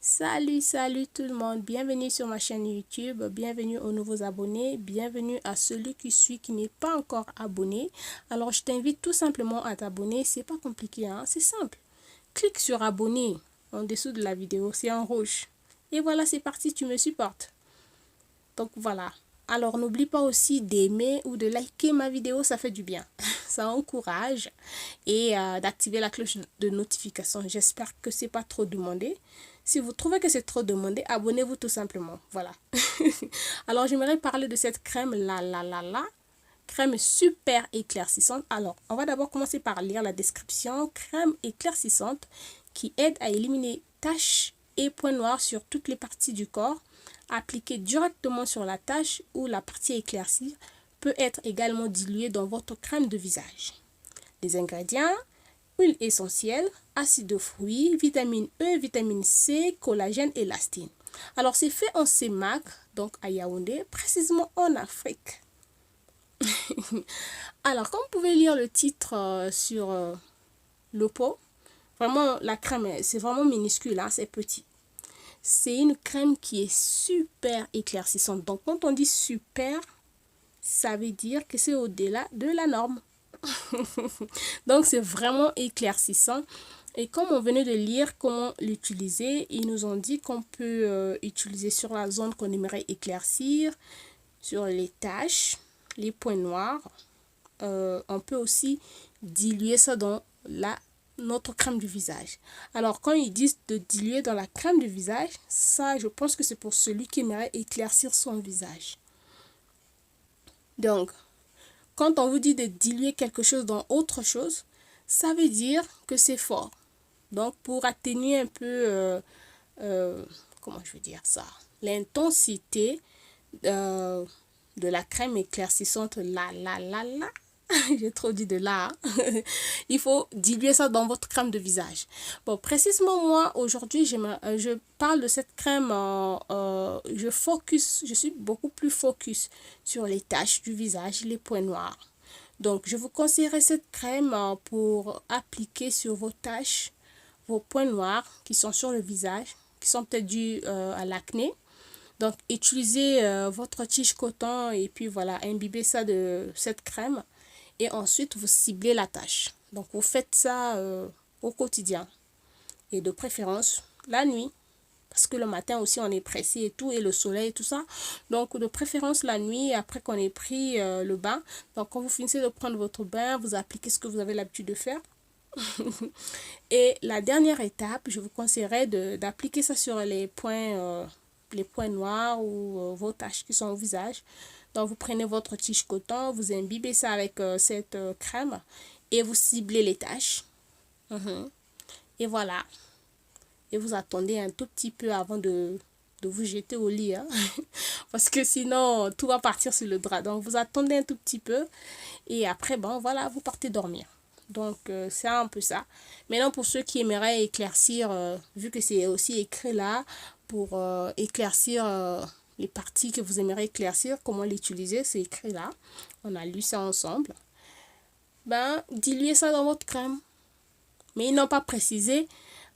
Salut tout le monde, bienvenue sur ma chaîne YouTube, bienvenue aux nouveaux abonnés, bienvenue à celui qui n'est pas encore abonné. Alors je t'invite tout simplement à t'abonner, c'est pas compliqué, hein? C'est simple. Clique sur abonner en dessous de la vidéo, c'est en rouge. Et voilà, c'est parti, tu me supportes. Donc voilà. Alors n'oublie pas aussi d'aimer ou de liker ma vidéo, ça fait du bien. Ça encourage. Et d'activer la cloche de notification. J'espère que c'est pas trop demandé. Si vous trouvez que c'est trop demandé, abonnez-vous tout simplement. Voilà. Alors j'aimerais parler de cette crème là. Crème super éclaircissante. Alors, on va d'abord commencer par lire la description. Crème éclaircissante qui aide à éliminer taches et points noirs sur toutes les parties du corps. Appliquée directement sur la tache ou la partie éclaircie, peut être également diluée dans votre crème de visage. Les ingrédients: huile essentielle, acide de fruits, vitamine E, vitamine C, collagène et élastine. Alors c'est fait en CEMAC, donc à Yaoundé, précisément en Afrique. Alors comme vous pouvez lire le titre sur le pot, vraiment la crème, c'est vraiment minuscule, hein, c'est petit. C'est une crème qui est super éclaircissante. Donc quand on dit super, ça veut dire que c'est au-delà de la norme. Donc c'est vraiment éclaircissant. Et comme on venait de lire comment l'utiliser, ils nous ont dit qu'on peut utiliser sur la zone qu'on aimerait éclaircir, sur les taches, les points noirs. On peut aussi diluer ça dans notre crème du visage. Alors quand ils disent de diluer dans la crème du visage, ça je pense que c'est pour celui qui aimerait éclaircir son visage. Donc quand on vous dit de diluer quelque chose dans autre chose, ça veut dire que c'est fort. Donc, pour atténuer un peu, comment je veux dire ça, l'intensité de la crème éclaircissante, j'ai trop dit de là, il faut diluer ça dans votre crème de visage. Bon, précisément moi, aujourd'hui, je parle de cette crème, je suis beaucoup plus focus sur les taches du visage, les points noirs. Donc, je vous conseillerais cette crème pour appliquer sur vos taches, vos points noirs qui sont sur le visage, qui sont peut-être dus à l'acné. Donc, utilisez votre tige coton et puis voilà, imbibez ça de cette crème. Et ensuite, vous ciblez la tache. Donc, vous faites ça au quotidien. Et de préférence, la nuit. Parce que le matin aussi, on est pressé et tout, et le soleil et tout ça. Donc, de préférence la nuit, après qu'on ait pris le bain. Donc, quand vous finissez de prendre votre bain, vous appliquez ce que vous avez l'habitude de faire. Et la dernière étape, je vous conseillerais d'appliquer ça sur les points noirs ou vos taches qui sont au visage. Donc, vous prenez votre tige coton, vous imbibez ça avec cette crème et vous ciblez les taches. Et voilà. Et vous attendez un tout petit peu avant de vous jeter au lit. Hein? Parce que sinon, tout va partir sur le drap. Donc, vous attendez un tout petit peu. Et après, bon, voilà, vous partez dormir. Donc, c'est un peu ça. Maintenant, pour ceux qui aimeraient éclaircir, vu que c'est aussi écrit là, pour éclaircir les parties que vous aimeriez éclaircir, comment l'utiliser, c'est écrit là. On a lu ça ensemble. Ben, diluez ça dans votre crème. Mais ils n'ont pas précisé,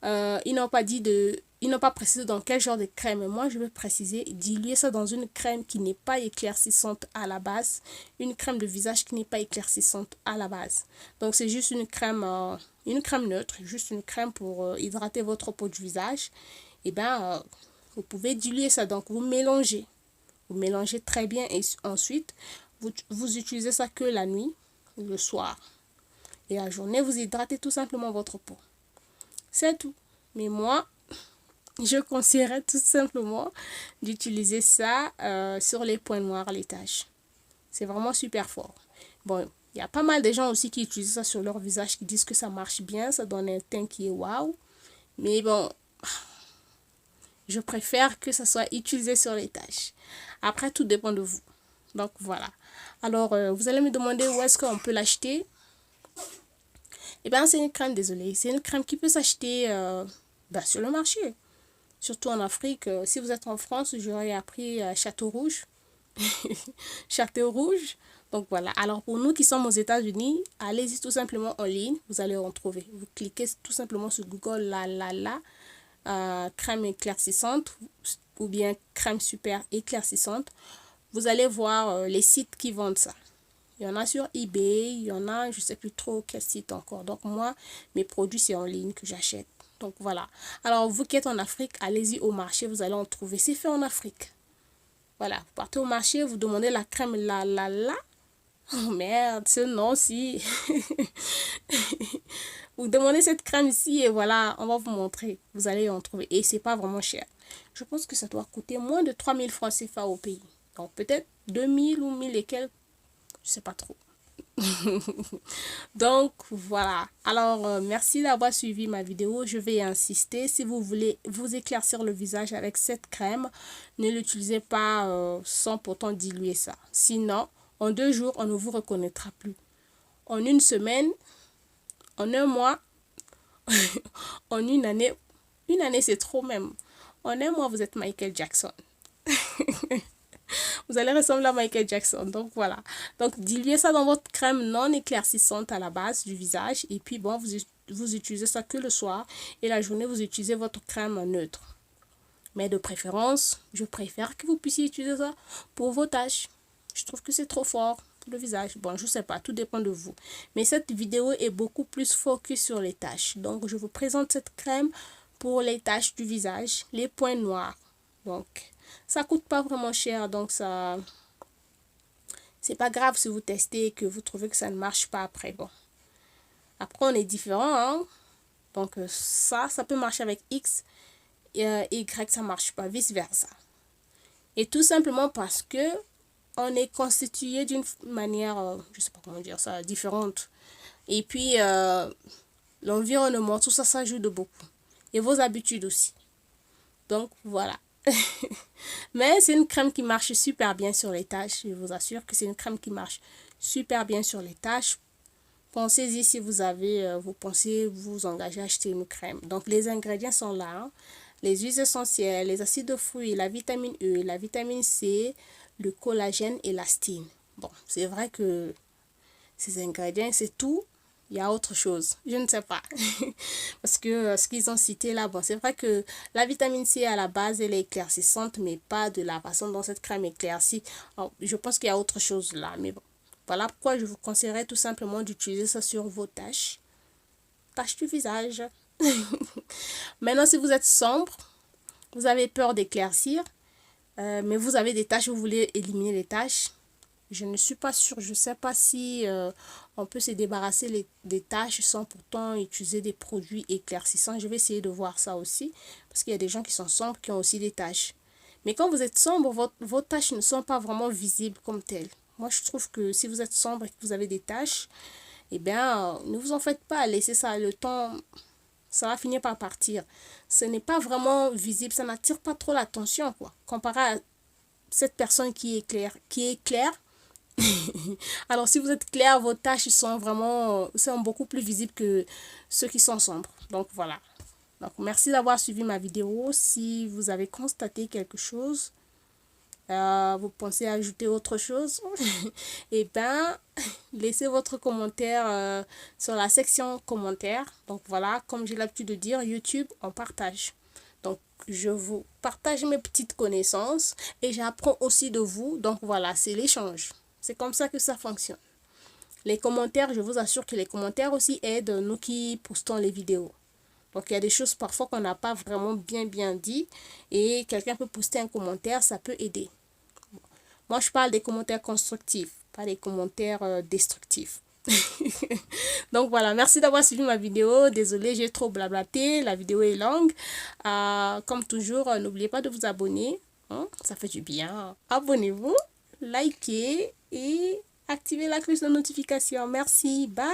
ils n'ont pas précisé dans quel genre de crème. Moi, je vais préciser, diluer ça dans une crème qui n'est pas éclaircissante à la base. Une crème de visage qui n'est pas éclaircissante à la base. Donc, c'est juste une crème neutre, juste une crème pour hydrater votre peau du visage. Et bien, vous pouvez diluer ça. Donc, vous mélangez. Vous mélangez très bien et ensuite, vous utilisez ça que la nuit ou le soir. Et la journée, vous hydratez tout simplement votre peau. C'est tout. Mais moi, je conseillerais tout simplement d'utiliser ça sur les points noirs, les taches. C'est vraiment super fort. Bon, il y a pas mal de gens aussi qui utilisent ça sur leur visage, qui disent que ça marche bien, ça donne un teint qui est waouh. Mais bon, je préfère que ça soit utilisé sur les taches. Après, tout dépend de vous. Donc voilà. Alors, vous allez me demander où est-ce qu'on peut l'acheter. Eh bien, c'est une crème, désolée. C'est une crème qui peut s'acheter sur le marché. Surtout en Afrique. Si vous êtes en France, j'aurais appris Château Rouge. Château Rouge. Donc voilà. Alors pour nous qui sommes aux États-Unis, allez-y tout simplement en ligne. Vous allez en trouver. Vous cliquez tout simplement sur Google crème éclaircissante ou bien crème super éclaircissante, vous allez voir les sites qui vendent ça. Il y en a sur eBay, il y en a, je ne sais plus trop quel site encore. Donc moi, mes produits, c'est en ligne que j'achète. Donc voilà. Alors vous qui êtes en Afrique, allez-y au marché, vous allez en trouver. C'est fait en Afrique. Voilà, vous partez au marché, vous demandez la crème la. Oh merde, ce nom-ci. Vous demandez cette crème ici et voilà, on va vous montrer. Vous allez en trouver. Et c'est pas vraiment cher. Je pense que ça doit coûter moins de 3000 francs CFA au pays. Donc peut-être 2000 ou 1000 et quelques. Je sais pas trop. Donc voilà. Alors merci d'avoir suivi ma vidéo. Je vais insister. Si vous voulez vous éclaircir le visage avec cette crème, ne l'utilisez pas sans pourtant diluer ça. Sinon, en 2 jours, on ne vous reconnaîtra plus. En 1 semaine, en 1 mois, en 1 année. 1 année, c'est trop même. En 1 mois, vous êtes Michael Jackson. Vous allez ressembler à Michael Jackson. Donc voilà. Donc diluez ça dans votre crème non éclaircissante à la base du visage. Et puis bon, vous utilisez ça que le soir. Et la journée, vous utilisez votre crème neutre. Mais de préférence, je préfère que vous puissiez utiliser ça pour vos taches. Je trouve que c'est trop fort pour le visage. Bon, je sais pas, tout dépend de vous. Mais cette vidéo est beaucoup plus focus sur les taches. Donc je vous présente cette crème pour les taches du visage, les points noirs. Donc ça coûte pas vraiment cher, donc ça c'est pas grave si vous testez et que vous trouvez que ça ne marche pas après. Bon, après on est différent, hein? Donc ça peut marcher avec X et Y ça marche pas, vice versa. Et tout simplement parce que on est constitué d'une manière, je sais pas comment dire ça, différente. Et puis l'environnement, tout ça, ça joue de beaucoup. Et vos habitudes aussi. Donc voilà. Mais c'est une crème qui marche super bien sur les taches. Je vous assure que c'est une crème qui marche super bien sur les taches. Pensez-y si vous pensez vous engager à acheter une crème. Donc les ingrédients sont là. Hein. Les huiles essentielles, les acides de fruits, la vitamine E, la vitamine C, le collagène et l'astine. Bon, c'est vrai que ces ingrédients, c'est tout. Il y a autre chose, je ne sais pas. Parce que ce qu'ils ont cité là, bon, c'est vrai que la vitamine C à la base, elle est éclaircissante, mais pas de la façon dont cette crème éclaircit. Alors, je pense qu'il y a autre chose là, mais bon. Voilà pourquoi je vous conseillerais tout simplement d'utiliser ça sur vos taches. Taches du visage. Maintenant, si vous êtes sombre, vous avez peur d'éclaircir, mais vous avez des taches, vous voulez éliminer les taches. Je ne suis pas sûre, je ne sais pas si on peut se débarrasser des taches sans pourtant utiliser des produits éclaircissants. Je vais essayer de voir ça aussi, parce qu'il y a des gens qui sont sombres qui ont aussi des taches. Mais quand vous êtes sombre, vos taches ne sont pas vraiment visibles comme telles. Moi, je trouve que si vous êtes sombre et que vous avez des taches, eh bien, ne vous en faites pas, laissez ça le temps, ça va finir par partir. Ce n'est pas vraiment visible, ça n'attire pas trop l'attention, quoi. Comparé à cette personne qui est claire. Alors, si vous êtes clair, vos taches sont beaucoup plus visibles que ceux qui sont sombres. Donc, voilà. Donc, merci d'avoir suivi ma vidéo. Si vous avez constaté quelque chose, vous pensez ajouter autre chose, et ben, laissez votre commentaire sur la section commentaires. Donc, voilà, comme j'ai l'habitude de dire, YouTube, on partage. Donc, je vous partage mes petites connaissances et j'apprends aussi de vous. Donc, voilà, c'est l'échange. C'est comme ça que ça fonctionne. Les commentaires, je vous assure que les commentaires aussi aident nous qui postons les vidéos. Donc, il y a des choses parfois qu'on n'a pas vraiment bien dit. Et quelqu'un peut poster un commentaire, ça peut aider. Moi, je parle des commentaires constructifs, pas des commentaires destructifs. Donc voilà, merci d'avoir suivi ma vidéo. Désolée, j'ai trop blablaté. La vidéo est longue. Comme toujours, n'oubliez pas de vous abonner. Hein, ça fait du bien. Abonnez-vous, likez et activez la cloche de notification. Merci. Bye.